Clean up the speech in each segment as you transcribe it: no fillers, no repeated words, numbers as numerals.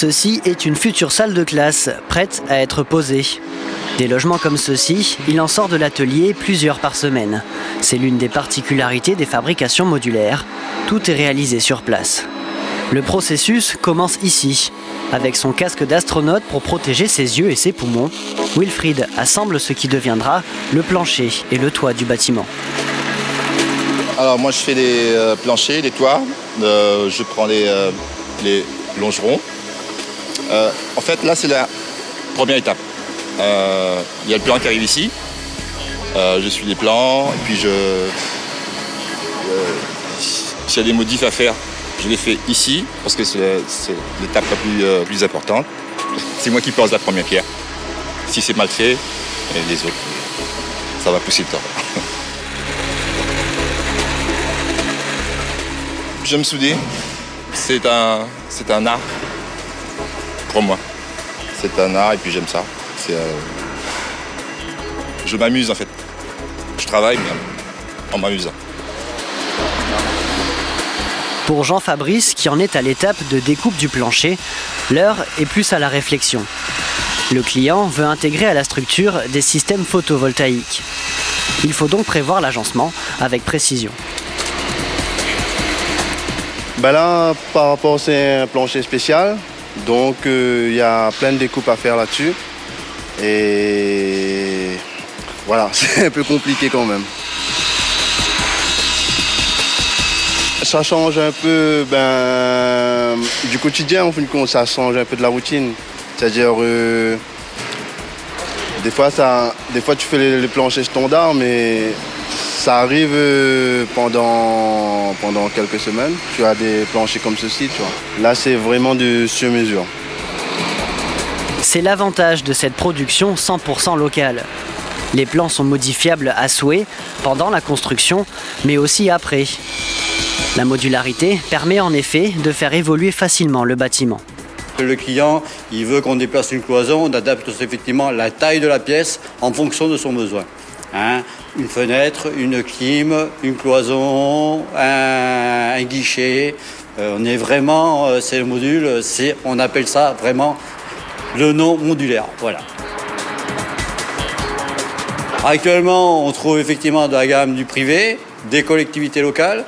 Ceci est une future salle de classe, prête à être posée. Des logements comme ceux-ci, il en sort de l'atelier plusieurs par semaine. C'est l'une des particularités des fabrications modulaires. Tout est réalisé sur place. Le processus commence ici. Avec son casque d'astronaute pour protéger ses yeux et ses poumons, Wilfried assemble ce qui deviendra le plancher et le toit du bâtiment. Alors moi je fais les planchers, les toits, je prends les longerons. En fait là c'est la première étape. Il y a le plan qui arrive ici, je suis les plans et puis s'il y a des modifs à faire, je les fais ici parce que c'est l'étape la plus importante. C'est moi qui pose la première pierre. Si c'est mal fait, les autres, ça va pousser le temps. J'aime souder, c'est un art pour moi. C'est un art et puis j'aime ça. Je m'amuse en fait. Je travaille mais en m'amusant. Pour Jean-Fabrice, qui en est à l'étape de découpe du plancher, l'heure est plus à la réflexion. Le client veut intégrer à la structure des systèmes photovoltaïques. Il faut donc prévoir l'agencement avec précision. Là, par rapport, c'est un plancher spécial, donc il y a plein de découpes à faire là-dessus. Et voilà, c'est un peu compliqué quand même. Ça change un peu du quotidien, en fin de compte, ça change un peu de la routine. C'est-à-dire, des fois tu fais les planchers standards, mais ça arrive pendant quelques semaines. Tu as des planchers comme ceci, tu vois. Là, c'est vraiment du sur-mesure. C'est l'avantage de cette production 100% locale. Les plans sont modifiables à souhait pendant la construction, mais aussi après. La modularité permet en effet de faire évoluer facilement le bâtiment. Le client, il veut qu'on déplace une cloison, on adapte effectivement la taille de la pièce en fonction de son besoin. Une fenêtre, une clim, une cloison, un guichet. On est vraiment, c'est le module, on appelle ça vraiment le nom modulaire. Voilà. Actuellement, on trouve effectivement de la gamme du privé, des collectivités locales,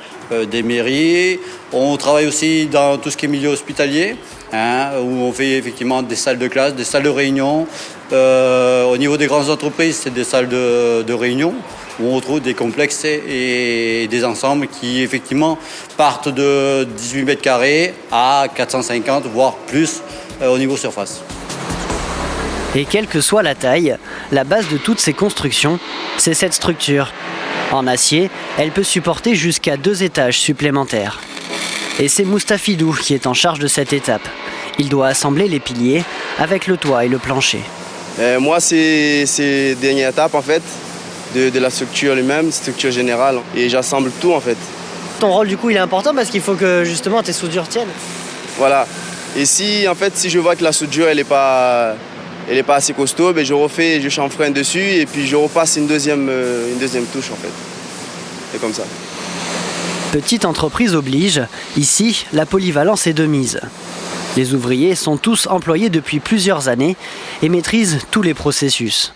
des mairies. On travaille aussi dans tout ce qui est milieu hospitalier, où on fait effectivement des salles de classe, des salles de réunion. Au niveau des grandes entreprises, c'est des salles de réunion où on retrouve des complexes et des ensembles qui effectivement partent de 18 mètres carrés à 450, voire plus au niveau surface. Et quelle que soit la taille, la base de toutes ces constructions, c'est cette structure. En acier, elle peut supporter jusqu'à 2 étages supplémentaires. Et c'est Moustafidou qui est en charge de cette étape. Il doit assembler les piliers avec le toit et le plancher. Moi, c'est la dernière étape en fait de la structure elle-même, structure générale. Et j'assemble tout en fait. Ton rôle du coup il est important parce qu'il faut que justement tes soudures tiennent. Voilà. Et si je vois que la soudure elle est pas assez costaud, je refais, je chanfreine dessus et puis je repasse une deuxième touche en fait. C'est comme ça. Petite entreprise oblige, ici la polyvalence est de mise. Les ouvriers sont tous employés depuis plusieurs années et maîtrisent tous les processus.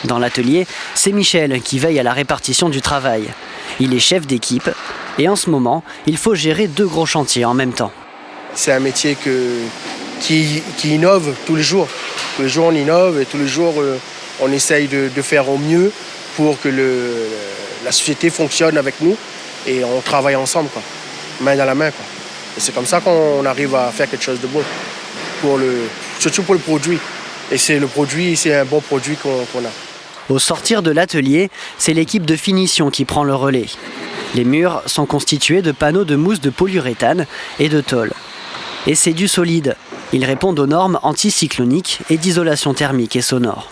Dans l'atelier, c'est Michel qui veille à la répartition du travail. Il est chef d'équipe et en ce moment, il faut gérer 2 gros chantiers en même temps. C'est un métier qui innove tous les jours. Tous les jours, on innove et tous les jours, on essaye de faire au mieux pour que la société fonctionne avec nous et on travaille ensemble, quoi, main dans la main, quoi. Et c'est comme ça qu'on arrive à faire quelque chose de bon, surtout pour le produit. Et c'est un bon produit qu'on a. Au sortir de l'atelier, c'est l'équipe de finition qui prend le relais. Les murs sont constitués de panneaux de mousse de polyuréthane et de tôle. Et c'est du solide. Ils répondent aux normes anticycloniques et d'isolation thermique et sonore.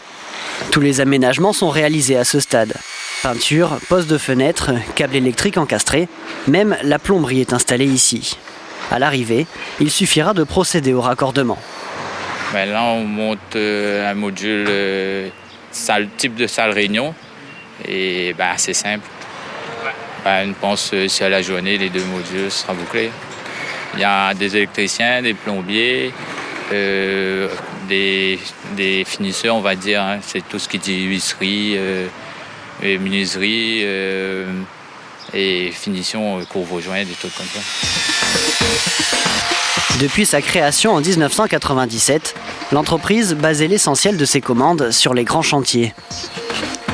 Tous les aménagements sont réalisés à ce stade. Peinture, poste de fenêtre, câbles électriques encastrés, même la plomberie est installée ici. À l'arrivée, il suffira de procéder au raccordement. Là, on monte un module type de salle réunion et c'est simple. Je pense si à la journée, les 2 modules seront bouclés. Il y a des électriciens, des plombiers, des finisseurs, on va dire. Hein. C'est tout ce qui dit huisserie, menuiserie et finition, couvre-joint, des trucs comme ça. Depuis sa création en 1997, l'entreprise basait l'essentiel de ses commandes sur les grands chantiers.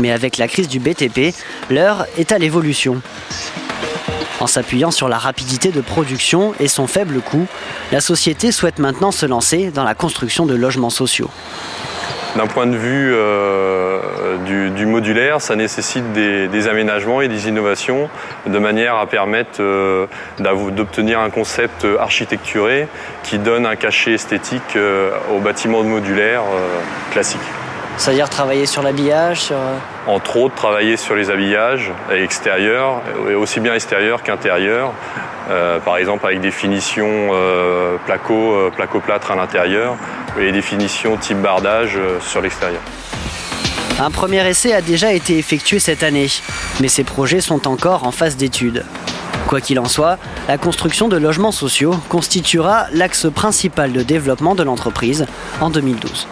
Mais avec la crise du BTP, l'heure est à l'évolution. En s'appuyant sur la rapidité de production et son faible coût, la société souhaite maintenant se lancer dans la construction de logements sociaux. D'un point de vue du modulaire, ça nécessite des aménagements et des innovations de manière à permettre d'obtenir un concept architecturé qui donne un cachet esthétique aux bâtiments modulaires classiques. C'est-à-dire travailler sur l'habillage Entre autres, travailler sur les habillages extérieurs, aussi bien extérieurs qu'intérieurs. Par exemple avec des finitions placo-plâtre à l'intérieur et des finitions type bardage sur l'extérieur. Un premier essai a déjà été effectué cette année, mais ces projets sont encore en phase d'étude. Quoi qu'il en soit, la construction de logements sociaux constituera l'axe principal de développement de l'entreprise en 2012.